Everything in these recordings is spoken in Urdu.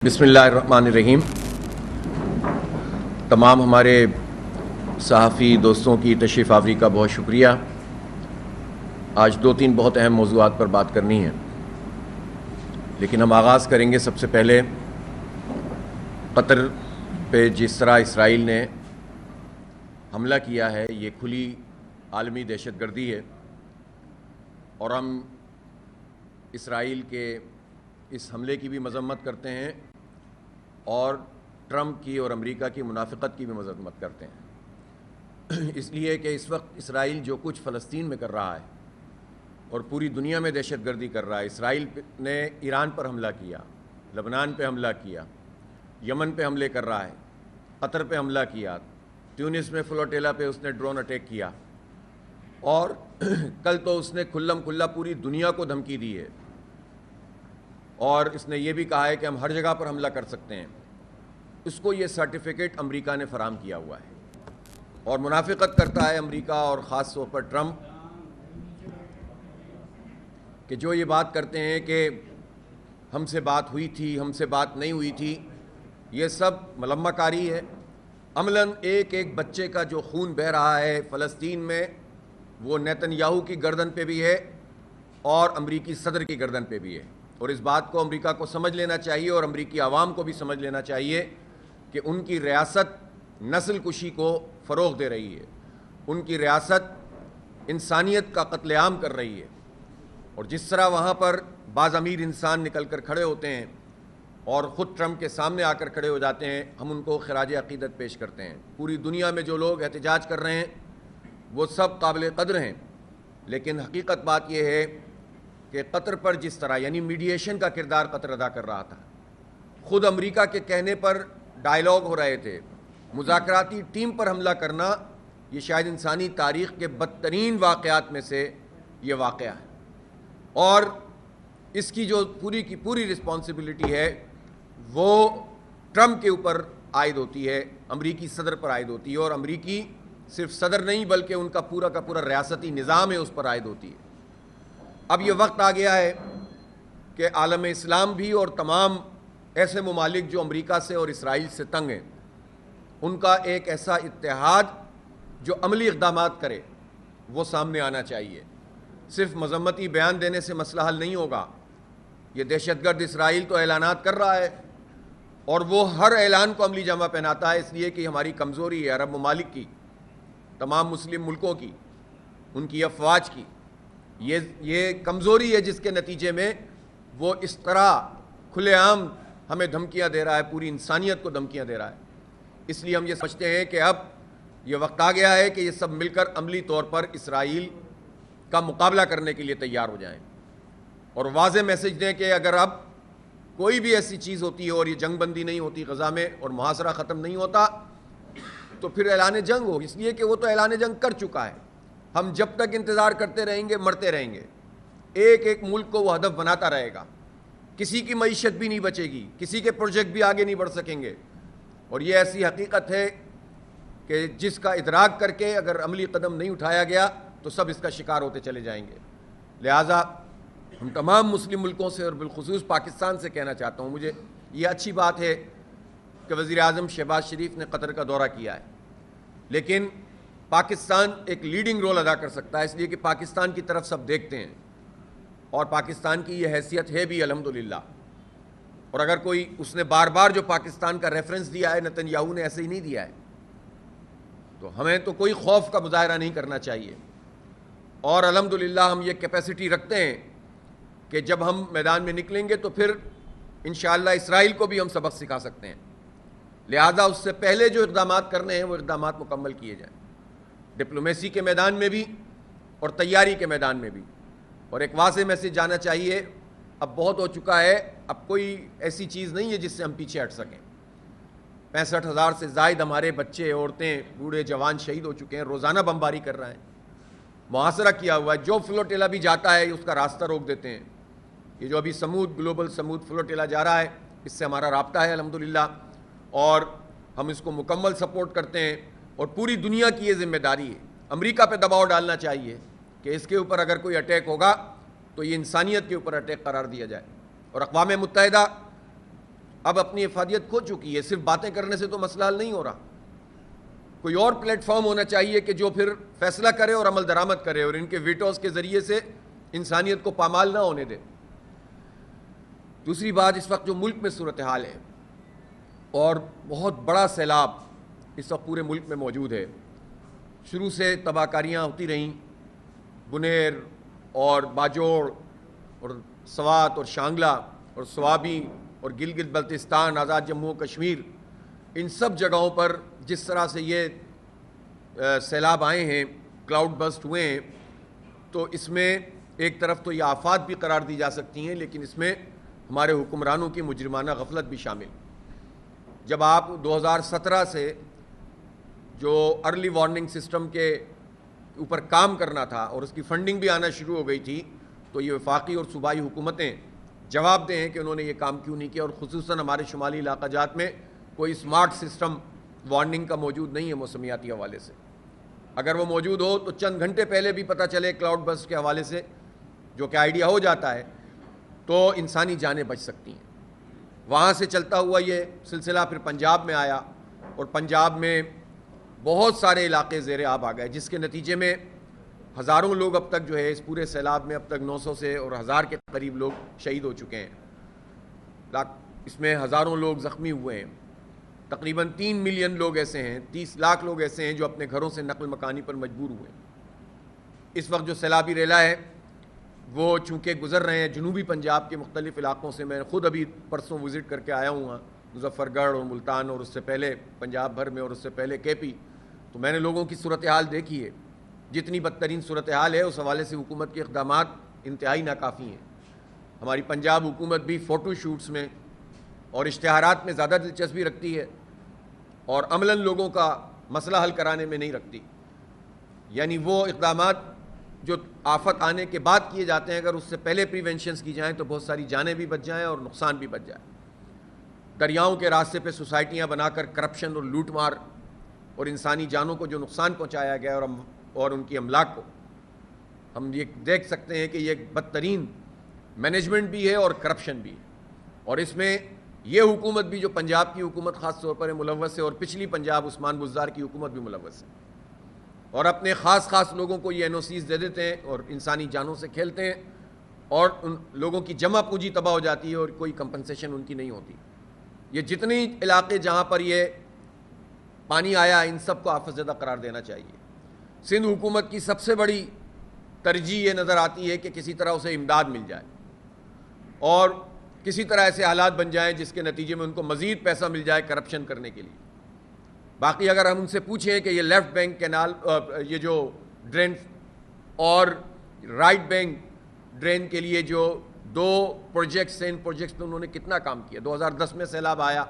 بسم اللہ الرحمن الرحیم۔ تمام ہمارے صحافی دوستوں کی تشریف آوری کا بہت شکریہ۔ آج دو تین بہت اہم موضوعات پر بات کرنی ہے، لیکن ہم آغاز کریں گے سب سے پہلے قطر پہ جس طرح اسرائیل نے حملہ کیا ہے۔ یہ کھلی عالمی دہشت گردی ہے، اور ہم اسرائیل کے اس حملے کی بھی مذمت کرتے ہیں اور ٹرمپ کی اور امریکہ کی منافقت کی بھی مذمت کرتے ہیں، اس لیے کہ اس وقت اسرائیل جو کچھ فلسطین میں کر رہا ہے اور پوری دنیا میں دہشت گردی کر رہا ہے۔ اسرائیل نے ایران پر حملہ کیا، لبنان پہ حملہ کیا، یمن پہ حملے کر رہا ہے، قطر پہ حملہ کیا، تیونس میں فلوٹیلا پہ اس نے ڈرون اٹیک کیا، اور کل تو اس نے کھلم کھلا پوری دنیا کو دھمکی دی ہے، اور اس نے یہ بھی کہا ہے کہ ہم ہر جگہ پر حملہ کر سکتے ہیں۔ اس کو یہ سرٹیفکیٹ امریکہ نے فراہم کیا ہوا ہے، اور منافقت کرتا ہے امریکہ اور خاص طور پر ٹرمپ، کہ جو یہ بات کرتے ہیں کہ ہم سے بات ہوئی تھی، ہم سے بات نہیں ہوئی تھی۔ یہ سب ملمہ کاری ہے۔ عملاً ایک ایک بچے کا جو خون بہہ رہا ہے فلسطین میں، وہ نیتن یاہو کی گردن پہ بھی ہے اور امریکی صدر کی گردن پہ بھی ہے، اور اس بات کو امریکہ کو سمجھ لینا چاہیے اور امریکی عوام کو بھی سمجھ لینا چاہیے کہ ان کی ریاست نسل کشی کو فروغ دے رہی ہے، ان کی ریاست انسانیت کا قتل عام کر رہی ہے، اور جس طرح وہاں پر بعض امیر انسان نکل کر کھڑے ہوتے ہیں اور خود ٹرمپ کے سامنے آ کر کھڑے ہو جاتے ہیں، ہم ان کو خراج عقیدت پیش کرتے ہیں۔ پوری دنیا میں جو لوگ احتجاج کر رہے ہیں وہ سب قابل قدر ہیں، لیکن حقیقت بات یہ ہے کہ قطر پر جس طرح یعنی میڈییشن کا کردار قطر ادا کر رہا تھا، خود امریکہ کے کہنے پر ڈائیلاگ ہو رہے تھے، مذاکراتی ٹیم پر حملہ کرنا یہ شاید انسانی تاریخ کے بدترین واقعات میں سے یہ واقعہ ہے، اور اس کی جو پوری کی پوری رسپانسبلٹی ہے وہ ٹرمپ کے اوپر عائد ہوتی ہے، امریکی صدر پر عائد ہوتی ہے، اور امریکی صرف صدر نہیں بلکہ ان کا پورا ریاستی نظام ہے اس پر عائد ہوتی ہے۔ اب یہ وقت آ گیا ہے کہ عالم اسلام بھی اور تمام ایسے ممالک جو امریکہ سے اور اسرائیل سے تنگ ہیں، ان کا ایک ایسا اتحاد جو عملی اقدامات کرے وہ سامنے آنا چاہیے۔ صرف مذمتی بیان دینے سے مسئلہ حل نہیں ہوگا۔ یہ دہشت گرد اسرائیل تو اعلانات کر رہا ہے، اور وہ ہر اعلان کو عملی جامہ پہناتا ہے، اس لیے کہ ہماری کمزوری ہے عرب ممالک کی، تمام مسلم ملکوں کی، ان کی افواج کی، یہ کمزوری ہے جس کے نتیجے میں وہ اس طرح کھلے عام ہمیں دھمکیاں دے رہا ہے، پوری انسانیت کو دھمکیاں دے رہا ہے۔ اس لیے ہم یہ سمجھتے ہیں کہ اب یہ وقت آ گیا ہے کہ یہ سب مل کر عملی طور پر اسرائیل کا مقابلہ کرنے کے لیے تیار ہو جائیں، اور واضح میسج دیں کہ اگر اب کوئی بھی ایسی چیز ہوتی ہے اور یہ جنگ بندی نہیں ہوتی غزہ میں اور محاصرہ ختم نہیں ہوتا، تو پھر اعلان جنگ ہو، اس لیے کہ وہ تو اعلان جنگ کر چکا ہے۔ ہم جب تک انتظار کرتے رہیں گے مرتے رہیں گے، ایک ایک ملک کو وہ ہدف بناتا رہے گا، کسی کی معیشت بھی نہیں بچے گی، کسی کے پروجیکٹ بھی آگے نہیں بڑھ سکیں گے، اور یہ ایسی حقیقت ہے کہ جس کا ادراک کر کے اگر عملی قدم نہیں اٹھایا گیا تو سب اس کا شکار ہوتے چلے جائیں گے۔ لہٰذا ہم تمام مسلم ملکوں سے اور بالخصوص پاکستان سے کہنا چاہتا ہوں، مجھے یہ اچھی بات ہے کہ وزیر اعظم شہباز شریف نے قطر کا دورہ کیا ہے، لیکن پاکستان ایک لیڈنگ رول ادا کر سکتا ہے، اس لیے کہ پاکستان کی طرف سب دیکھتے ہیں، اور پاکستان کی یہ حیثیت ہے بھی الحمدللہ۔ اور اگر کوئی اس نے بار بار جو پاکستان کا ریفرنس دیا ہے، نیتن یاہو نے ایسے ہی نہیں دیا ہے، تو ہمیں تو کوئی خوف کا مظاہرہ نہیں کرنا چاہیے، اور الحمدللہ ہم یہ کیپیسٹی رکھتے ہیں کہ جب ہم میدان میں نکلیں گے تو پھر انشاءاللہ اسرائیل کو بھی ہم سبق سکھا سکتے ہیں۔ لہذا اس سے پہلے جو اقدامات کرنے ہیں وہ اقدامات مکمل کیے جائیں، ڈپلومیسی کے میدان میں بھی اور تیاری کے میدان میں بھی۔ اور ایک واضح میسج جانا چاہیے، اب بہت ہو چکا ہے، اب کوئی ایسی چیز نہیں ہے جس سے ہم پیچھے ہٹ سکیں۔ 65,000 سے زائد ہمارے بچے، عورتیں، بوڑھے، جوان شہید ہو چکے ہیں، روزانہ بمباری کر رہے ہیں، محاصرہ کیا ہوا ہے، جو فلوٹیلا بھی جاتا ہے اس کا راستہ روک دیتے ہیں۔ یہ جو ابھی سمود گلوبل سمود فلوٹیلا جا رہا ہے، اس سے ہمارا رابطہ ہے الحمدللہ، اور ہم اس کو مکمل سپورٹ کرتے ہیں، اور پوری دنیا کی یہ ذمہ داری ہے۔ امریکہ پہ دباؤ ڈالنا چاہیے کہ اس کے اوپر اگر کوئی اٹیک ہوگا تو یہ انسانیت کے اوپر اٹیک قرار دیا جائے، اور اقوام متحدہ اب اپنی افادیت کھو چکی ہے. صرف باتیں کرنے سے تو مسئلہ حل نہیں ہو رہا. کوئی اور پلیٹ فارم ہونا چاہیے کہ جو پھر فیصلہ کرے اور عمل درآمد کرے اور ان کے ویٹوز کے ذریعے سے انسانیت کو پامال نہ ہونے دے. دوسری بات, اس وقت جو ملک میں صورتحال ہے اور بہت بڑا سیلاب اس وقت پورے ملک میں موجود ہے. شروع سے تباہ کاریاں ہوتی رہیں, بنیر اور باجوڑ اور سوات اور شانگلہ اور سوابی اور گلگت بلتستان, آزاد جموں و کشمیر, ان سب جگہوں پر جس طرح سے یہ سیلاب آئے ہیں, کلاؤڈ بسٹ ہوئے ہیں, تو اس میں ایک طرف تو یہ آفات بھی قرار دی جا سکتی ہیں, لیکن اس میں ہمارے حکمرانوں کی مجرمانہ غفلت بھی شامل. جب آپ 2017 سے جو ارلی وارننگ سسٹم کے اوپر کام کرنا تھا اور اس کی فنڈنگ بھی آنا شروع ہو گئی تھی, تو یہ وفاقی اور صوبائی حکومتیں جواب دیں ہیں کہ انہوں نے یہ کام کیوں نہیں کیا. اور خصوصاً ہمارے شمالی علاقہ جات میں کوئی اسمارٹ سسٹم وارننگ کا موجود نہیں ہے موسمیاتی حوالے سے. اگر وہ موجود ہو تو چند گھنٹے پہلے بھی پتہ چلے کلاؤڈ بسٹ کے حوالے سے, جو کہ آئیڈیا ہو جاتا ہے, تو انسانی جانیں بچ سکتی ہیں. وہاں سے چلتا ہوا یہ سلسلہ پھر پنجاب میں آیا اور پنجاب میں بہت سارے علاقے زیر آب آ گئے, جس کے نتیجے میں ہزاروں لوگ اب تک جو ہے اس پورے سیلاب میں اب تک 900 سے اور 1000 کے قریب لوگ شہید ہو چکے ہیں. اس میں ہزاروں لوگ زخمی ہوئے ہیں. تقریباً 3 ملین لوگ ایسے ہیں, 30 لاکھ لوگ ایسے ہیں جو اپنے گھروں سے نقل مکانی پر مجبور ہوئے ہیں. اس وقت جو سیلابی ریلا ہے وہ چونکہ گزر رہے ہیں جنوبی پنجاب کے مختلف علاقوں سے. میں خود ابھی پرسوں وزٹ کر کے آیا ہوں مظفر گڑھ اور ملتان, اور اس سے پہلے پنجاب بھر میں, اور اس سے پہلے کے پی. تو میں نے لوگوں کی صورتحال دیکھی ہے. جتنی بدترین صورتحال ہے اس حوالے سے حکومت کے اقدامات انتہائی ناکافی ہیں. ہماری پنجاب حکومت بھی فوٹو شوٹس میں اور اشتہارات میں زیادہ دلچسپی رکھتی ہے اور عملاً لوگوں کا مسئلہ حل کرانے میں نہیں رکھتی. یعنی وہ اقدامات جو آفت آنے کے بعد کیے جاتے ہیں, اگر اس سے پہلے پریونشنز کی جائیں تو بہت ساری جانیں بھی بچ جائیں اور نقصان بھی بچ جائے. دریاؤں کے راستے پہ سوسائٹیاں بنا کر کرپشن اور لوٹ مار اور انسانی جانوں کو جو نقصان پہنچایا گیا اور ان کی املاک کو, ہم یہ دیکھ سکتے ہیں کہ یہ ایک بدترین مینجمنٹ بھی ہے اور کرپشن بھی ہے. اور اس میں یہ حکومت بھی جو پنجاب کی حکومت خاص طور پر ملوث ہے, اور پچھلی پنجاب عثمان بزدار کی حکومت بھی ملوث ہے, اور اپنے خاص لوگوں کو یہ NOCs دے دیتے ہیں اور انسانی جانوں سے کھیلتے ہیں, اور ان لوگوں کی جمع پونجی تباہ ہو جاتی ہے اور کوئی کمپنسیشن ان کی نہیں ہوتی. یہ جتنے علاقے جہاں پر یہ پانی آیا, ان سب کو آفت زدہ قرار دینا چاہیے. سندھ حکومت کی سب سے بڑی ترجیح یہ نظر آتی ہے کہ کسی طرح اسے امداد مل جائے اور کسی طرح ایسے حالات بن جائیں جس کے نتیجے میں ان کو مزید پیسہ مل جائے کرپشن کرنے کے لیے. باقی اگر ہم ان سے پوچھیں کہ یہ لیفٹ بینک کینال, یہ جو ڈرین اور رائٹ بینک ڈرین کے لیے جو 2 پروجیکٹس ہیں, ان پروجیکٹس میں انہوں نے کتنا کام کیا. 2010 میں سیلاب آیا,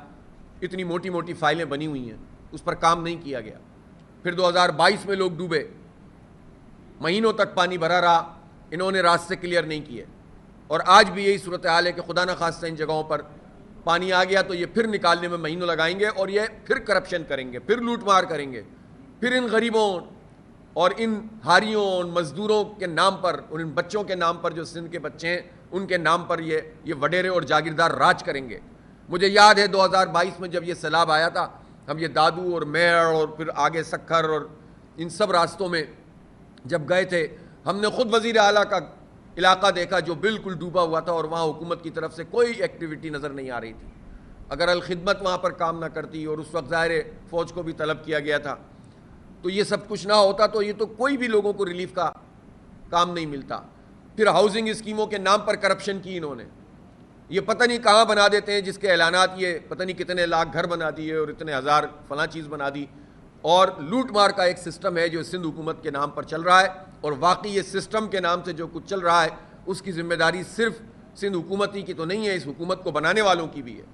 اتنی موٹی موٹی فائلیں بنی ہوئی ہیں, اس پر کام نہیں کیا گیا. پھر 2022 میں لوگ ڈوبے, مہینوں تک پانی بھرا رہا, انہوں نے راستے کلیئر نہیں کیے. اور آج بھی یہی صورتحال ہے کہ خدا نخواستہ ان جگہوں پر پانی آ گیا تو یہ پھر نکالنے میں مہینوں لگائیں گے, اور یہ پھر کرپشن کریں گے, پھر لوٹ مار کریں گے, پھر ان غریبوں اور ان ہاریوں اور مزدوروں کے نام پر اور ان بچوں کے نام پر جو سندھ کے بچے ہیں ان کے نام پر یہ وڈیرے اور جاگیردار راج کریں گے. مجھے یاد ہے 2022 میں جب یہ سیلاب آیا تھا, ہم یہ دادو اور میڑ اور پھر آگے سکھر اور ان سب راستوں میں جب گئے تھے, ہم نے خود وزیر اعلیٰ کا علاقہ دیکھا جو بالکل ڈوبا ہوا تھا, اور وہاں حکومت کی طرف سے کوئی ایکٹیویٹی نظر نہیں آ رہی تھی. اگر الخدمت وہاں پر کام نہ کرتی, اور اس وقت ظاہر فوج کو بھی طلب کیا گیا تھا, تو یہ سب کچھ نہ ہوتا, تو یہ تو کوئی بھی لوگوں کو ریلیف کا کام نہیں ملتا. پھر ہاؤسنگ اسکیموں کے نام پر کرپشن کی انہوں نے, یہ پتہ نہیں کہاں بنا دیتے ہیں, جس کے اعلانات یہ پتہ نہیں کتنے لاکھ گھر بنا دیے اور اتنے ہزار فلاں چیز بنا دی, اور لوٹ مار کا ایک سسٹم ہے جو سندھ حکومت کے نام پر چل رہا ہے. اور واقعی یہ سسٹم کے نام سے جو کچھ چل رہا ہے اس کی ذمہ داری صرف سندھ حکومت ہی کی تو نہیں ہے, اس حکومت کو بنانے والوں کی بھی ہے.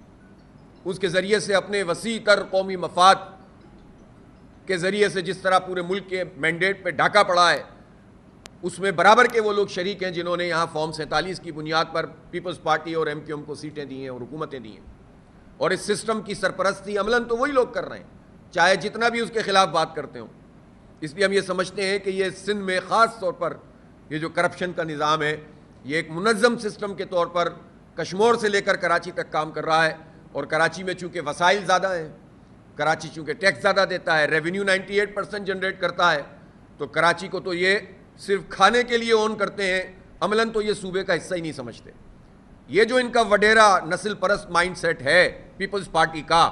اس کے ذریعے سے اپنے وسیع تر قومی مفاد کے ذریعے سے جس طرح پورے ملک کے مینڈیٹ پہ ڈھاکہ پڑا ہے, اس میں برابر کے وہ لوگ شریک ہیں جنہوں نے یہاں فارم 47 کی بنیاد پر پیپلز پارٹی اور MQM کو سیٹیں دی ہیں اور حکومتیں دی ہیں, اور اس سسٹم کی سرپرستی عملاً تو وہی لوگ کر رہے ہیں, چاہے جتنا بھی اس کے خلاف بات کرتے ہوں. اس لیے ہم یہ سمجھتے ہیں کہ یہ سندھ میں خاص طور پر یہ جو کرپشن کا نظام ہے, یہ ایک منظم سسٹم کے طور پر کشمور سے لے کر کراچی تک کام کر رہا ہے, اور کراچی میں چونکہ وسائل زیادہ ہیں، کراچی چونکہ ٹیکس زیادہ دیتا ہے، ریونیو 98% جنریٹ کرتا ہے، تو کراچی کو تو یہ صرف کھانے کے لیے اون کرتے ہیں، عملاً تو یہ صوبے کا حصہ ہی نہیں سمجھتے۔ یہ جو ان کا وڈیرا نسل پرست مائنڈ سیٹ ہے پیپلز پارٹی کا،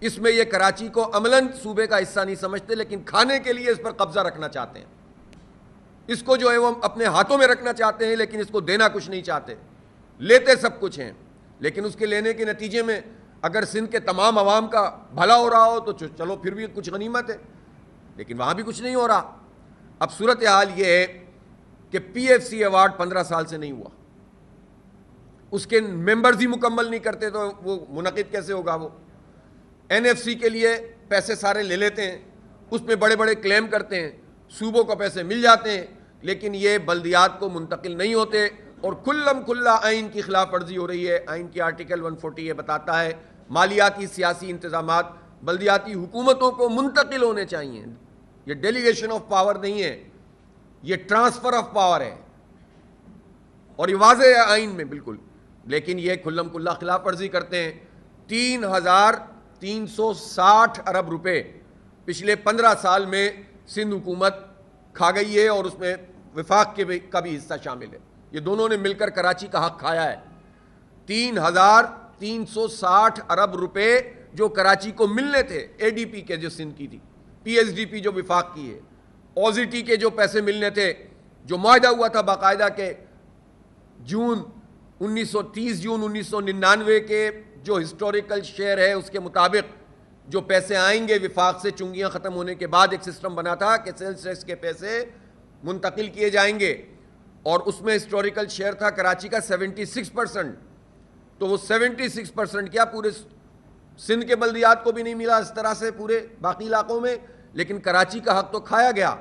اس میں یہ کراچی کو عملاً صوبے کا حصہ نہیں سمجھتے، لیکن کھانے کے لیے اس پر قبضہ رکھنا چاہتے ہیں، اس کو جو ہے وہ اپنے ہاتھوں میں رکھنا چاہتے ہیں، لیکن اس کو دینا کچھ نہیں چاہتے، لیتے سب کچھ ہیں، لیکن اس کے لینے کے نتیجے میں اگر سندھ کے تمام عوام کا بھلا ہو رہا ہو تو چلو پھر بھی کچھ غنیمت ہے، لیکن وہاں بھی کچھ نہیں ہو رہا۔ اب صورتحال یہ ہے کہ پی ایف سی ایوارڈ 15 سال سے نہیں ہوا، اس کے ممبرز ہی مکمل نہیں کرتے تو وہ منعقد کیسے ہوگا؟ وہ این ایف سی کے لیے پیسے سارے لے لیتے ہیں، اس میں بڑے بڑے کلیم کرتے ہیں، صوبوں کو پیسے مل جاتے ہیں، لیکن یہ بلدیات کو منتقل نہیں ہوتے، اور کھلم کھلا آئین کی خلاف ورزی ہو رہی ہے۔ آئین کی آرٹیکل 140 یہ بتاتا ہے مالیاتی سیاسی انتظامات بلدیاتی حکومتوں کو منتقل ہونے چاہیے۔ یہ ڈیلیگیشن آف پاور نہیں ہے، یہ ٹرانسفر آف پاور ہے، اور یہ واضح ہے آئین میں بالکل، لیکن یہ کھلم کھلا خلاف ورزی کرتے ہیں۔ 3,360 ارب روپے پچھلے 15 سال میں سندھ حکومت کھا گئی ہے، اور اس میں وفاق کا بھی حصہ شامل ہے، یہ دونوں نے مل کر کراچی کا حق کھایا ہے۔ 3,360 ارب روپے جو کراچی کو ملنے تھے، اے ڈی پی کے جو سندھ کی تھی، پی ایس ڈی پی جو وفاق کی ہے، اوزی ٹی کے جو پیسے ملنے تھے، جو معاہدہ ہوا تھا باقاعدہ کہ جون 1999 کے جو ہسٹوریکل شیئر ہے اس کے مطابق جو پیسے آئیں گے وفاق سے، چنگیاں ختم ہونے کے بعد ایک سسٹم بنا تھا کہ سیلز ٹیکس کے پیسے منتقل کیے جائیں گے، اور اس میں ہسٹوریکل شیئر تھا کراچی کا 76%، تو وہ 76% کیا پورے سندھ کے بلدیات کو بھی نہیں ملا اس طرح سے پورے باقی علاقوں میں، لیکن کراچی کا حق تو کھایا گیا۔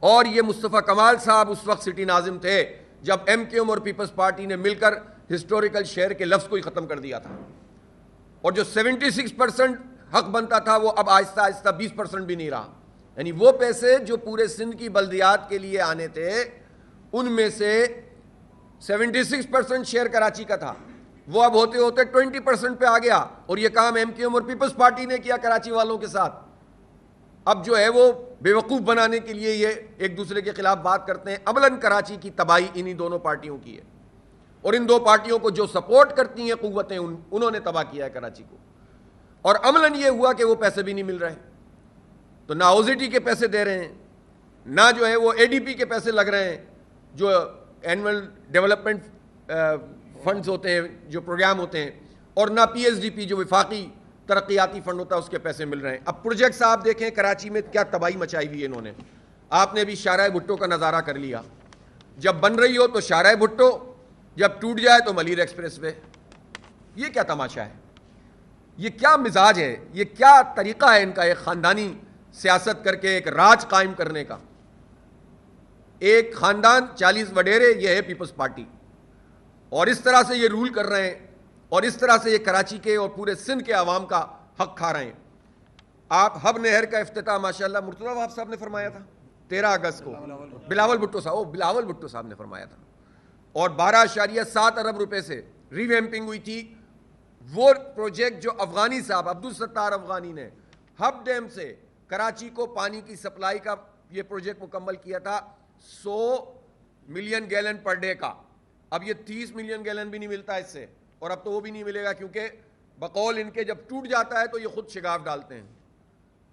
اور یہ مصطفیٰ کمال صاحب اس وقت سٹی ناظم تھے جب ایم کیو ایم اور پیپلز پارٹی نے مل کر ہسٹوریکل شیئر کے لفظ کو ہی ختم کر دیا تھا، اور جو 76% حق بنتا تھا وہ اب آہستہ آہستہ 20% بھی نہیں رہا، یعنی وہ پیسے جو پورے سندھ کی بلدیات کے لیے آنے تھے ان میں سے 76% شیئر کراچی کا تھا، وہ اب ہوتے ہوتے 20% پہ آ گیا، اور یہ کام ایم کیو ایم اور پیپلز پارٹی نے کیا کراچی والوں کے ساتھ۔ اب جو ہے وہ بیوقوف بنانے کے لیے یہ ایک دوسرے کے خلاف بات کرتے ہیں۔ عملاً کراچی کی تباہی انہی دونوں پارٹیوں کی ہے، اور ان دو پارٹیوں کو جو سپورٹ کرتی ہیں قوتیں انہوں نے تباہ کیا ہے کراچی کو، اور عملاً یہ ہوا کہ وہ پیسے بھی نہیں مل رہے، تو نہ او زی ٹی کے پیسے دے رہے ہیں، نہ جو ہے وہ اے ڈی پی کے پیسے لگ رہے ہیں جو اینول ڈیولپمنٹ فنڈز ہوتے ہیں، جو پروگرام ہوتے ہیں، اور نہ پی ایس ڈی پی جو وفاقی ترقیاتی فنڈ ہوتا ہے اس کے پیسے مل رہے ہیں۔ اب پروجیکٹس آپ دیکھیں کراچی میں کیا تباہی مچائی ہوئی ہے انہوں نے۔ آپ نے بھی شاہراہ بھٹو کا نظارہ کر لیا، جب بن رہی ہو تو شاہراہ بھٹو، جب ٹوٹ جائے تو ملیر ایکسپریس وے۔ یہ کیا تماشا ہے؟ یہ کیا مزاج ہے؟ یہ کیا طریقہ ہے ان کا ایک خاندانی سیاست کر کے ایک راج قائم کرنے کا؟ ایک خاندان 40 وڈیرے، یہ ہے پیپلز پارٹی، اور اس طرح سے یہ رول کر رہے ہیں، اور اس طرح سے یہ کراچی کے اور پورے سندھ کے عوام کا حق کھا رہے ہیں۔ آپ ہب نہر کا افتتاح ماشاءاللہ مرتضیٰ وہاب صاحب نے فرمایا تھا 13 اگست کو، بلاول بھٹو صاحب نے فرمایا تھا، اور 12.7 ارب روپے سے ری ویمپنگ ہوئی تھی۔ وہ پروجیکٹ جو افغانی صاحب عبدالستار افغانی نے ہب ڈیم سے کراچی کو پانی کی سپلائی کا یہ پروجیکٹ مکمل کیا تھا 100 ملین گیلن پر ڈے کا، اب یہ 30 ملین گیلن بھی نہیں ملتا اس سے، اور اب تو وہ بھی نہیں ملے گا، کیونکہ بقول ان کے جب ٹوٹ جاتا ہے تو یہ خود شگاف ڈالتے ہیں،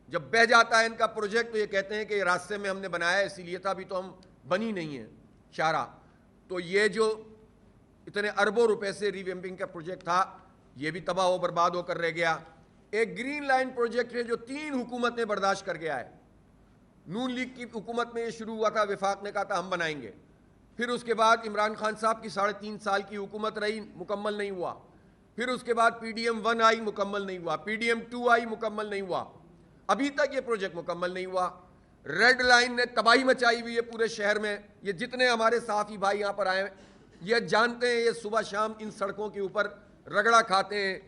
جب بہہ جاتا ہے ان کا پروجیکٹ تو یہ کہتے ہیں کہ یہ راستے میں ہم نے بنایا ہے اسی لیے تھا، ابھی تو ہم بنی نہیں ہے شاہراہ۔ تو یہ جو اتنے اربوں روپے سے ری ویمپنگ کا پروجیکٹ تھا یہ بھی تباہ و برباد ہو کر رہ گیا۔ ایک گرین لائن پروجیکٹ ہے جو 3 حکومتیں برداشت کر گیا ہے۔ نون لیگ کی حکومت میں یہ شروع ہوا تھا، وفاق نے کہا تھا ہم بنائیں گے، پھر اس کے بعد عمران خان صاحب کی 3.5 سال کی حکومت رہی، مکمل نہیں ہوا، پھر اس کے بعد پی ڈی ایم 1 آئی، مکمل نہیں ہوا، پی ڈی ایم 2 آئی، مکمل نہیں ہوا، ابھی تک یہ پروجیکٹ مکمل نہیں ہوا۔ ریڈ لائن نے تباہی مچائی ہوئی ہے پورے شہر میں، یہ جتنے ہمارے صحافی بھائی یہاں پر آئے ہیں یہ جانتے ہیں، یہ صبح شام ان سڑکوں کے اوپر رگڑا کھاتے ہیں،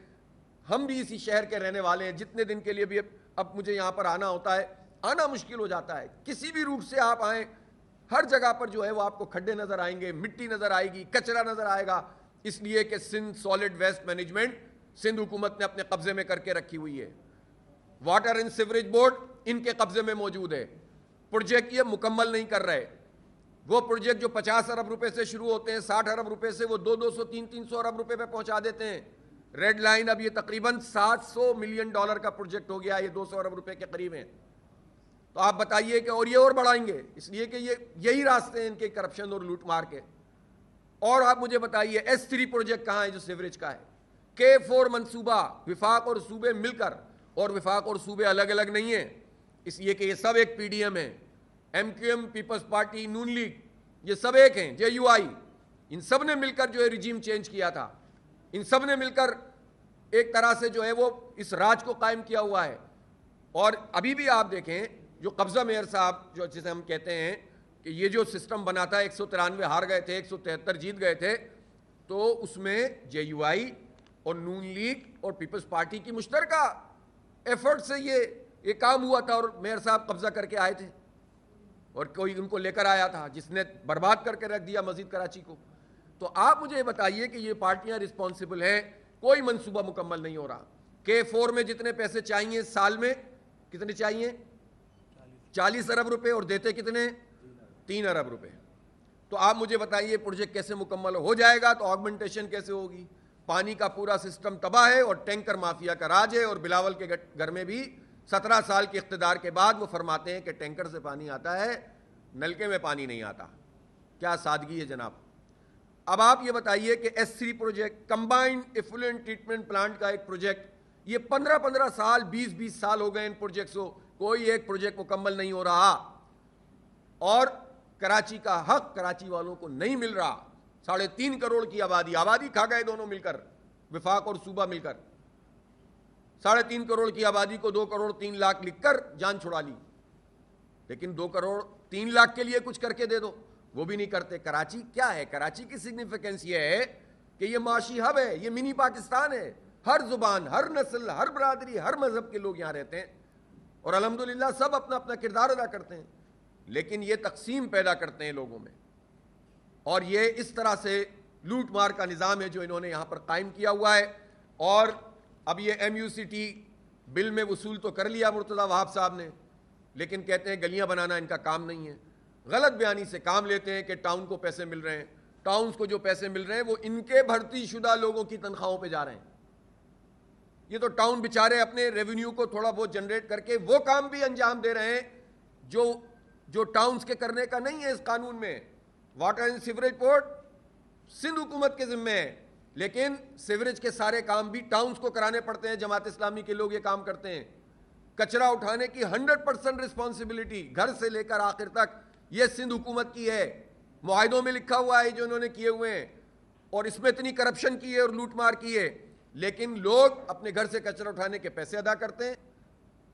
ہم بھی اسی شہر کے رہنے والے ہیں، جتنے دن کے لیے بھی اب مجھے یہاں پر آنا ہوتا ہے، آنا مشکل ہو جاتا ہے، کسی بھی روٹ سے آپ آئیں ہر جگہ پر جو ہے وہ آپ کو کھڈے نظر آئیں گے، مٹی نظر آئے گی، کچرا نظر آئے گا، اس لیے کہ Sindh solid waste management Sindh حکومت نے اپنے قبضے میں کر کے رکھی ہوئی ہے. واٹر اینڈ سیوریج بورڈ ان کے قبضے میں موجود ہے. پروجیکٹ یہ مکمل نہیں کر رہے. وہ پروجیکٹ جو 50 ارب روپے سے شروع ہوتے ہیں 60 ارب روپے سے وہ 200 300 ارب روپے پہ پہنچا دیتے ہیں. ریڈ لائن اب یہ تقریباً $700 ملین کا پروجیکٹ ہو گیا, یہ 200 ارب روپے کے قریب ہیں. تو آپ بتائیے کہ اور یہ اور بڑھائیں گے, اس لیے کہ یہی راستے ہیں ان کے کرپشن اور لوٹ مار کے. اور آپ مجھے بتائیے S3 پروجیکٹ کہاں ہے جو سیوریج کا ہے؟ K4 منصوبہ وفاق اور صوبے مل کر, اور وفاق اور صوبے الگ الگ نہیں ہیں, اس لیے کہ یہ سب ایک PDM ہے. MQM, پیپلز پارٹی, نون لیگ, یہ سب ایک ہیں. JUI, ان سب نے مل کر جو ہے رجیم چینج کیا تھا. ان سب نے مل کر ایک طرح سے جو ہے وہ اس راج کو قائم کیا ہوا ہے. اور ابھی بھی آپ دیکھیں جو قبضہ میئر صاحب جو جسے ہم کہتے ہیں کہ یہ جو سسٹم بنا تھا 193 ہار گئے تھے, 173 جیت گئے تھے, تو اس میں JUI اور نون لیگ اور پیپلز پارٹی کی مشترکہ ایفرٹ سے یہ کام ہوا تھا, اور میئر صاحب قبضہ کر کے آئے تھے اور کوئی ان کو لے کر آیا تھا جس نے برباد کر کے رکھ دیا مزید کراچی کو. تو آپ مجھے بتائیے کہ یہ پارٹیاں رسپانسبل ہیں, کوئی منصوبہ مکمل نہیں ہو رہا. K4 میں جتنے پیسے چاہیے سال میں کتنے چاہیے؟ 40 ارب روپے, اور دیتے کتنے؟ 3 ارب روپے. تو آپ مجھے بتائیے پروجیکٹ کیسے مکمل ہو جائے گا؟ تو آگمنٹیشن کیسے ہوگی؟ پانی کا پورا سسٹم تباہ ہے اور ٹینکر مافیا کا راج ہے. اور بلاول کے گھر میں بھی 17 سال کے اقتدار کے بعد وہ فرماتے ہیں کہ ٹینکر سے پانی آتا ہے, نلکے میں پانی نہیں آتا. کیا سادگی ہے جناب. اب آپ یہ بتائیے کہ S3 project combined effluent treatment plant کا ایک پروجیکٹ, یہ 15 سال 20 سال ہو گئے ان پروجیکٹس کو, کوئی ایک پروجیکٹ مکمل نہیں ہو رہا. اور کراچی کا حق کراچی والوں کو نہیں مل رہا. 3.5 کروڑ کی آبادی کھا گئے دونوں مل کر, وفاق اور صوبہ مل کر. 3.5 کروڑ کی آبادی کو 2 کروڑ 3 لاکھ لکھ کر جان چھڑا لی. لیکن 2 کروڑ 3 لاکھ کے لیے کچھ کر کے دے دو, وہ بھی نہیں کرتے. کراچی کیا ہے؟ کراچی کی سگنیفیکنس یہ ہے کہ یہ معاشی ہب ہے, یہ منی پاکستان ہے. ہر زبان, ہر نسل, ہر برادری, ہر مذہب کے لوگ یہاں رہتے ہیں, اور الحمدللہ سب اپنا اپنا کردار ادا کرتے ہیں. لیکن یہ تقسیم پیدا کرتے ہیں لوگوں میں, اور یہ اس طرح سے لوٹ مار کا نظام ہے جو انہوں نے یہاں پر قائم کیا ہوا ہے. اور اب یہ MUCT بل میں وصول تو کر لیا مرتضیٰ وہاب صاحب نے, لیکن کہتے ہیں گلیاں بنانا ان کا کام نہیں ہے. غلط بیانی سے کام لیتے ہیں کہ ٹاؤن کو پیسے مل رہے ہیں. ٹاؤنز کو جو پیسے مل رہے ہیں وہ ان کے بھرتی شدہ لوگوں کی تنخواہوں پہ جا رہے ہیں. یہ تو ٹاؤن بیچارے اپنے ریونیو کو تھوڑا بہت جنریٹ کر کے وہ کام بھی انجام دے رہے ہیں جو ٹاؤنز کے کرنے کا نہیں ہے اس قانون میں. Water and sewerage board Sindh حکومت کے ذمہ ہے, لیکن سیوریج کے سارے کام بھی ٹاؤنز کو کرانے پڑتے ہیں. جماعت اسلامی کے لوگ یہ کام کرتے ہیں. کچرا اٹھانے کی 100% رسپانسبلٹی گھر سے لے کر آخر تک یہ سندھ حکومت کی ہے. معاہدوں میں لکھا ہوا ہے جو انہوں نے کیے ہوئے ہیں, اور اس میں اتنی کرپشن کی ہے اور لوٹ مار کی ہے, لیکن لوگ اپنے گھر سے کچرا اٹھانے کے پیسے ادا کرتے ہیں,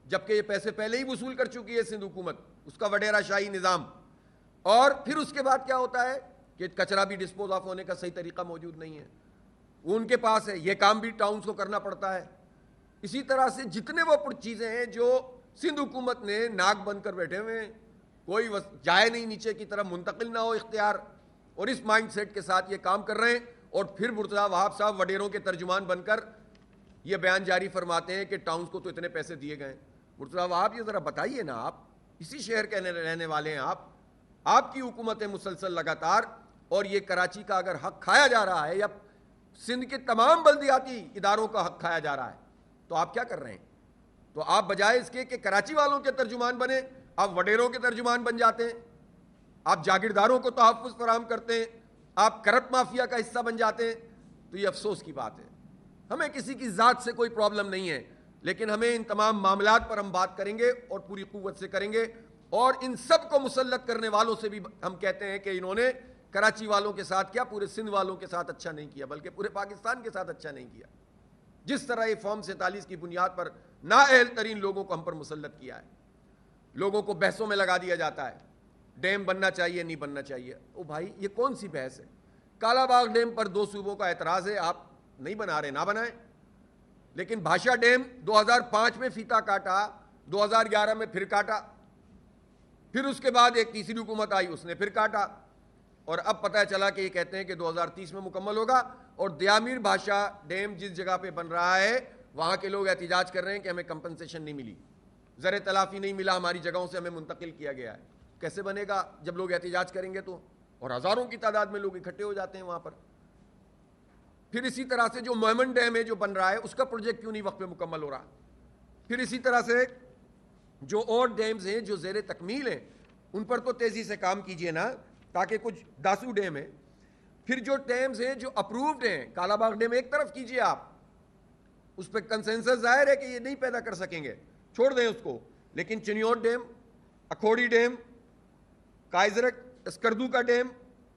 جبکہ یہ پیسے پہلے ہی وصول کر چکی ہے سندھ حکومت, اس کا وڈیرا شاہی نظام. اور پھر اس کے بعد کیا ہوتا ہے کہ کچرا بھی ڈسپوز آف ہونے کا صحیح طریقہ موجود نہیں ہے, وہ ان کے پاس ہے. یہ کام بھی ٹاؤنز کو کرنا پڑتا ہے. اسی طرح سے جتنے وہ چیزیں ہیں جو سندھ حکومت نے ناک بند کر بیٹھے ہوئے ہیں, کوئی جائے نہیں نیچے کی طرف, منتقل نہ ہو اختیار, اور اس مائنڈ سیٹ کے ساتھ یہ کام کر رہے ہیں. اور پھر مرتضیٰ وہاب صاحب وڈیروں کے ترجمان بن کر یہ بیان جاری فرماتے ہیں کہ ٹاؤنز کو تو اتنے پیسے دیے گئے. مرتضیٰ وہاب یہ ذرا بتائیے نا, آپ اسی شہر کے رہنے والے ہیں, آپ کی حکومت ہے مسلسل لگاتار, اور یہ کراچی کا اگر حق کھایا جا رہا ہے یا سندھ کے تمام بلدیاتی اداروں کا حق کھایا جا رہا ہے, تو آپ کیا کر رہے ہیں؟ تو آپ بجائے اس کے کہ کراچی والوں کے ترجمان بنے, آپ وڈیروں کے ترجمان بن جاتے ہیں. آپ جاگیرداروں کو تحفظ فراہم کرتے ہیں, آپ کرپٹ مافیا کا حصہ بن جاتے ہیں. تو یہ افسوس کی بات ہے. ہمیں کسی کی ذات سے کوئی پرابلم نہیں ہے, لیکن ہمیں ان تمام معاملات پر ہم بات کریں گے اور پوری قوت سے کریں گے. اور ان سب کو مسلط کرنے والوں سے بھی ہم کہتے ہیں کہ انہوں نے کراچی والوں کے ساتھ کیا, پورے سندھ والوں کے ساتھ اچھا نہیں کیا, بلکہ پورے پاکستان کے ساتھ اچھا نہیں کیا. جس طرح یہ فارم 47 کی بنیاد پر نااہل ترین لوگوں کو ہم پر مسلط کیا ہے, لوگوں کو بحثوں میں لگا دیا جاتا ہے, ڈیم بننا چاہیے نہیں بننا چاہیے. او بھائی یہ کون سی بحث ہے؟ کالا باغ ڈیم پر 2 صوبوں کا اعتراض ہے, آپ نہیں بنا رہے, نہ بنائیں. لیکن بھاشا ڈیم 2005 میں فیتا کاٹا, 2011 میں پھر کاٹا, پھر اس کے بعد ایک تیسری حکومت آئی, اس نے پھر کاٹا. اور اب پتہ چلا کہ یہ کہتے ہیں کہ 2030 میں مکمل ہوگا، اور دیامیر بھاشا ڈیم جس جگہ پہ بن رہا ہے وہاں کے لوگ احتجاج کر رہے ہیں کہ ہمیں کمپنسیشن نہیں ملی، زر تلافی نہیں ملا، ہماری جگہوں سے ہمیں منتقل کیا گیا ہے۔ کیسے بنے گا جب لوگ احتجاج کریں گے تو؟ اور ہزاروں کی تعداد میں لوگ اکٹھے ہو جاتے ہیں وہاں پر۔ پھر اسی طرح سے جو مومن ڈیم ہے جو بن رہا ہے اس کا پروجیکٹ کیوں نہیں وقت پہ مکمل ہو رہا؟ پھر اسی طرح سے جو اور ڈیمز ہیں جو زیر تکمیل ہیں ان پر تو تیزی سے کام کیجئے نا، تاکہ کچھ داسو ڈیم ہے۔ پھر جو ڈیمز ہیں جو اپرووڈ ہیں، کالا باغ ڈیم ایک طرف کیجئے آپ، اس پہ کنسنسس ظاہر ہے کہ یہ نہیں پیدا کر سکیں گے، چھوڑ دیں اس کو، لیکن چنیوٹ ڈیم، اکھوڑی ڈیم، کائزرک اسکردو کا ڈیم،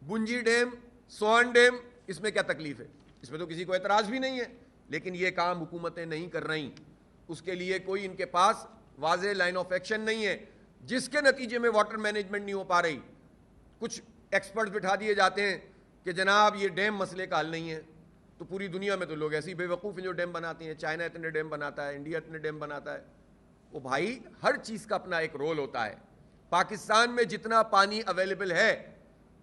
بنجی ڈیم، سوان ڈیم، اس میں کیا تکلیف ہے؟ اس میں تو کسی کو اعتراض بھی نہیں ہے، لیکن یہ کام حکومتیں نہیں کر رہی، اس کے لیے کوئی ان کے پاس واضح لائن آف ایکشن نہیں ہے، جس کے نتیجے میں واٹر مینجمنٹ نہیں ہو پا رہی۔ کچھ ایکسپرٹس بٹھا دیے جاتے ہیں کہ جناب یہ ڈیم مسئلے کا حل نہیں ہے، تو پوری دنیا میں تو لوگ ایسے ہی بے وقوف ہیں جو ڈیم بناتے ہیں، چائنا اتنے ڈیم بناتا ہے، انڈیا اتنے ڈیم بناتا ہے۔ وہ بھائی ہر چیز کا اپنا ایک رول ہوتا ہے۔ پاکستان میں جتنا پانی اویلیبل ہے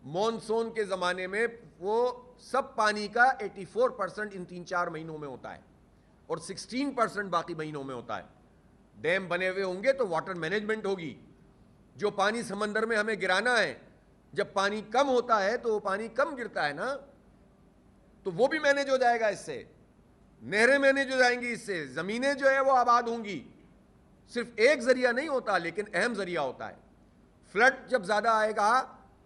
مونسون کے زمانے میں، وہ سب پانی کا 84% ان 3-4 مہینوں میں ہوتا ہے، اور 16% باقی مہینوں میں ہوتا ہے۔ ڈیم بنے ہوئے ہوں گے تو واٹر مینجمنٹ ہوگی۔ جو پانی سمندر میں ہمیں گرانا ہے، جب پانی کم ہوتا ہے تو وہ پانی کم گرتا ہے نا، تو وہ بھی مینیج ہو جائے گا اس سے، نہریں مینیج ہو جائیں گی اس سے، زمینیں جو ہے وہ آباد ہوں گی۔ صرف ایک ذریعہ نہیں ہوتا لیکن اہم ذریعہ ہوتا ہے۔ فلڈ جب زیادہ آئے گا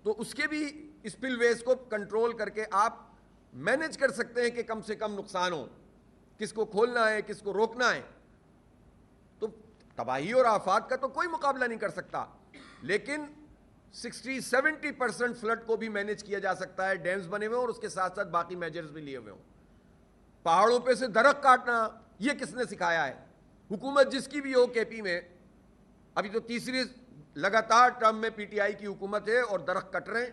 تو اس کے بھی اسپل ویز کو کنٹرول کر کے آپ مینیج کر سکتے ہیں کہ کم سے کم نقصان ہو، کس کو کھولنا ہے کس کو روکنا ہے۔ تو تباہی اور آفات کا تو کوئی مقابلہ نہیں کر سکتا، لیکن 60-70% فلڈ کو بھی مینیج کیا جا سکتا ہے، ڈیمز بنے ہوئے اور اس کے ساتھ ساتھ باقی میجرز بھی لیے ہوئے ہوں۔ پہاڑوں پہ سے درخت کاٹنا یہ کس نے سکھایا ہے؟ حکومت جس کی بھی ہو کے پی میں، ابھی تو تیسری لگاتار ٹرم میں پی ٹی آئی کی حکومت ہے اور درخت کٹ رہے ہیں،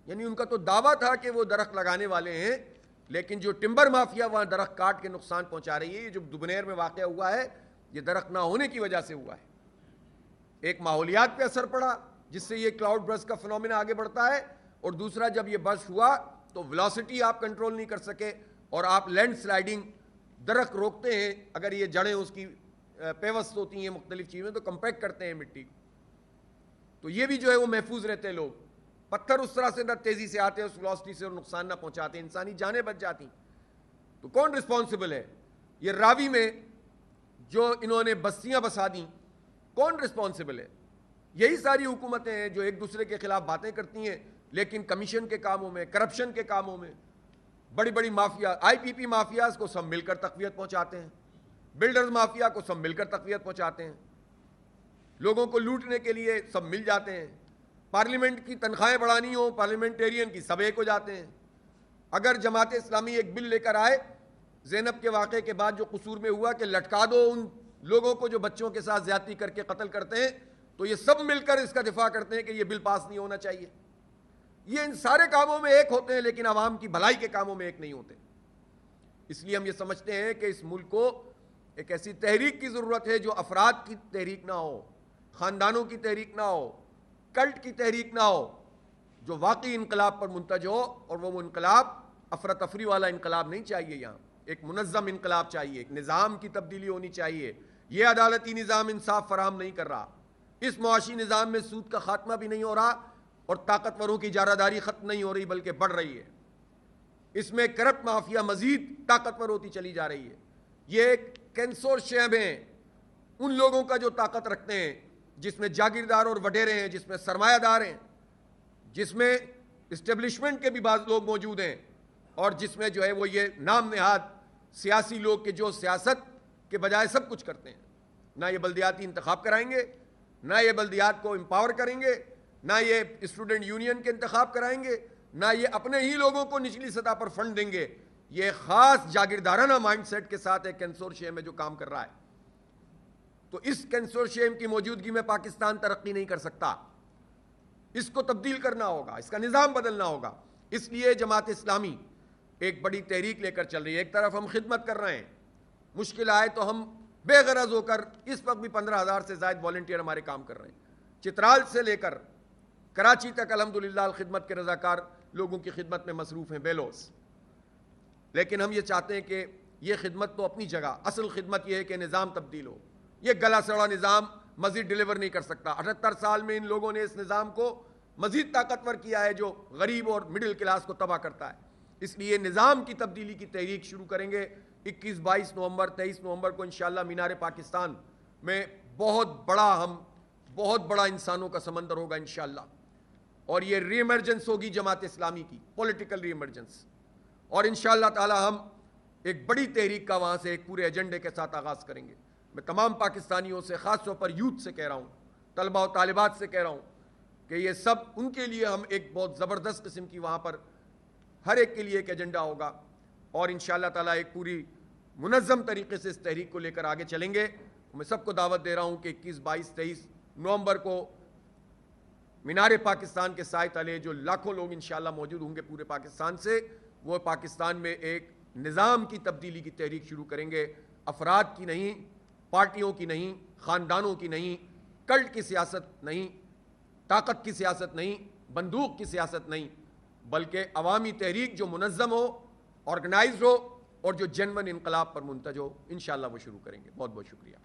یعنی ان کا تو دعویٰ تھا کہ وہ درخت لگانے والے ہیں، لیکن جو ٹمبر مافیا وہاں درخت کاٹ کے نقصان پہنچا رہی ہے۔ یہ جو دبنیر میں واقعہ ہوا ہے یہ درخت نہ ہونے کی وجہ سے ہوا ہے۔ ایک ماحولیات پہ اثر پڑا جس سے یہ کلاؤڈ برسٹ کا فنومینا آگے بڑھتا ہے، اور دوسرا جب یہ برسٹ ہوا تو ویلوسٹی آپ کنٹرول نہیں کر سکے، اور آپ لینڈ سلائیڈنگ، درخت روکتے ہیں اگر یہ جڑیں اس کی پیوست ہوتی ہیں مختلف چیزیں تو کمپیکٹ کرتے ہیں مٹی کو، تو یہ بھی جو ہے وہ محفوظ رہتے ہیں لوگ۔ پتھر اس طرح سے نہ تیزی سے آتے ہیں اس ویلوسٹی سے اور نقصان نہ پہنچاتے ہیں، انسانی جانیں بچ جاتی۔ تو کون رسپانسبل ہے؟ یہ راوی میں جو انہوں نے بستیاں بسا دیں، کون رسپانسبل ہے؟ یہی ساری حکومتیں ہیں جو ایک دوسرے کے خلاف باتیں کرتی ہیں، لیکن کمیشن کے کاموں میں، کرپشن کے کاموں میں، بڑی بڑی مافیا، آئی پی پی مافیاز کو سب مل کر تقویت پہنچاتے ہیں، بلڈرز مافیا کو سب مل کر تقویت پہنچاتے ہیں، لوگوں کو لوٹنے کے لیے سب مل جاتے ہیں۔ پارلیمنٹ کی تنخواہیں بڑھانی ہو، پارلیمنٹیرین کی سب ایک ہو جاتے ہیں۔ اگر جماعت اسلامی ایک بل لے کر آئے زینب کے واقعے کے بعد جو قصور میں ہوا کہ لٹکا دو ان لوگوں کو جو بچوں کے ساتھ زیادتی کر کے قتل کرتے ہیں، تو یہ سب مل کر اس کا دفاع کرتے ہیں کہ یہ بل پاس نہیں ہونا چاہیے۔ یہ ان سارے کاموں میں ایک ہوتے ہیں لیکن عوام کی بھلائی کے کاموں میں ایک نہیں ہوتے۔ اس لیے ہم یہ سمجھتے ہیں کہ اس ملک کو ایک ایسی تحریک کی ضرورت ہے جو افراد کی تحریک نہ ہو، خاندانوں کی تحریک نہ ہو، کلٹ کی تحریک نہ ہو، جو واقعی انقلاب پر منتج ہو، اور وہ انقلاب افراتفری والا انقلاب نہیں چاہیے۔ یہاں ایک منظم انقلاب چاہیے، ایک نظام کی تبدیلی ہونی چاہیے۔ یہ عدالتی نظام انصاف فراہم نہیں کر رہا، اس معاشی نظام میں سود کا خاتمہ بھی نہیں ہو رہا، اور طاقتوروں کی اجارہ داری ختم نہیں ہو رہی بلکہ بڑھ رہی ہے۔ اس میں کرپٹ مافیا مزید طاقتور ہوتی چلی جا رہی ہے۔ یہ ایک کنسورشیم ہے ان لوگوں کا جو طاقت رکھتے ہیں، جس میں جاگیردار اور وڈیرے ہیں، جس میں سرمایہ دار ہیں، جس میں اسٹیبلشمنٹ کے بھی بعض لوگ موجود ہیں، اور جس میں جو ہے وہ یہ نام نہاد سیاسی لوگ کہ جو سیاست کے بجائے سب کچھ کرتے ہیں۔ نہ یہ بلدیاتی انتخاب کرائیں گے، نہ یہ بلدیات کو امپاور کریں گے، نہ یہ اسٹوڈنٹ یونین کے انتخاب کرائیں گے، نہ یہ اپنے ہی لوگوں کو نچلی سطح پر فنڈ دیں گے۔ یہ خاص جاگیردارانہ مائنڈ سیٹ کے ساتھ ایک کنسورشیم ہے جو کام کر رہا ہے۔ تو اس کنسورشیم کی موجودگی میں پاکستان ترقی نہیں کر سکتا، اس کو تبدیل کرنا ہوگا، اس کا نظام بدلنا ہوگا۔ اس لیے جماعت اسلامی ایک بڑی تحریک لے کر چل رہی ہے۔ ایک طرف ہم خدمت کر رہے ہیں، مشکل آئے تو ہم بے غرض ہو کر، اس وقت بھی 15,000 سے زائد والنٹیئر ہمارے کام کر رہے ہیں، چترال سے لے کر کراچی تک الحمدللہ الخدمت کے رضاکار لوگوں کی خدمت میں مصروف ہیں بے لوث، لیکن ہم یہ چاہتے ہیں کہ یہ خدمت تو اپنی جگہ، اصل خدمت یہ ہے کہ نظام تبدیل ہو۔ یہ گلا سڑا نظام مزید ڈیلیور نہیں کر سکتا۔ 78 سال میں ان لوگوں نے اس نظام کو مزید طاقتور کیا ہے جو غریب اور مڈل کلاس کو تباہ کرتا ہے۔ اس لیے نظام کی تبدیلی کی تحریک شروع کریں گے 21، 22 نومبر، 23 نومبر کو انشاءاللہ مینار پاکستان میں بہت بڑا انسانوں کا سمندر ہوگا انشاءاللہ، اور یہ ری ایمرجنس ہوگی جماعت اسلامی کی، پولیٹیکل ری ایمرجنس، اور انشاءاللہ تعالی ہم ایک بڑی تحریک کا وہاں سے ایک پورے ایجنڈے کے ساتھ آغاز کریں گے۔ میں تمام پاکستانیوں سے، خاص طور پر یوتھ سے کہہ رہا ہوں، طلبہ و طالبات سے کہہ رہا ہوں کہ یہ سب ان کے لیے ہم ایک بہت زبردست قسم کی وہاں پر ہر ایک کے لیے ایک ایجنڈا ہوگا، اور انشاءاللہ تعالی ایک پوری منظم طریقے سے اس تحریک کو لے کر آگے چلیں گے۔ میں سب کو دعوت دے رہا ہوں کہ 21، 22، 23 نومبر کو مینار پاکستان کے سائے تلے جو لاکھوں لوگ انشاءاللہ موجود ہوں گے پورے پاکستان سے، وہ پاکستان میں ایک نظام کی تبدیلی کی تحریک شروع کریں گے۔ افراد کی نہیں، پارٹیوں کی نہیں، خاندانوں کی نہیں، کلٹ کی سیاست نہیں، طاقت کی سیاست نہیں، بندوق کی سیاست نہیں، بلکہ عوامی تحریک جو منظم ہو، آرگنائزڈ ہو، اور جو جنون انقلاب پر منتج ہو، انشاءاللہ وہ شروع کریں گے۔ بہت بہت شکریہ۔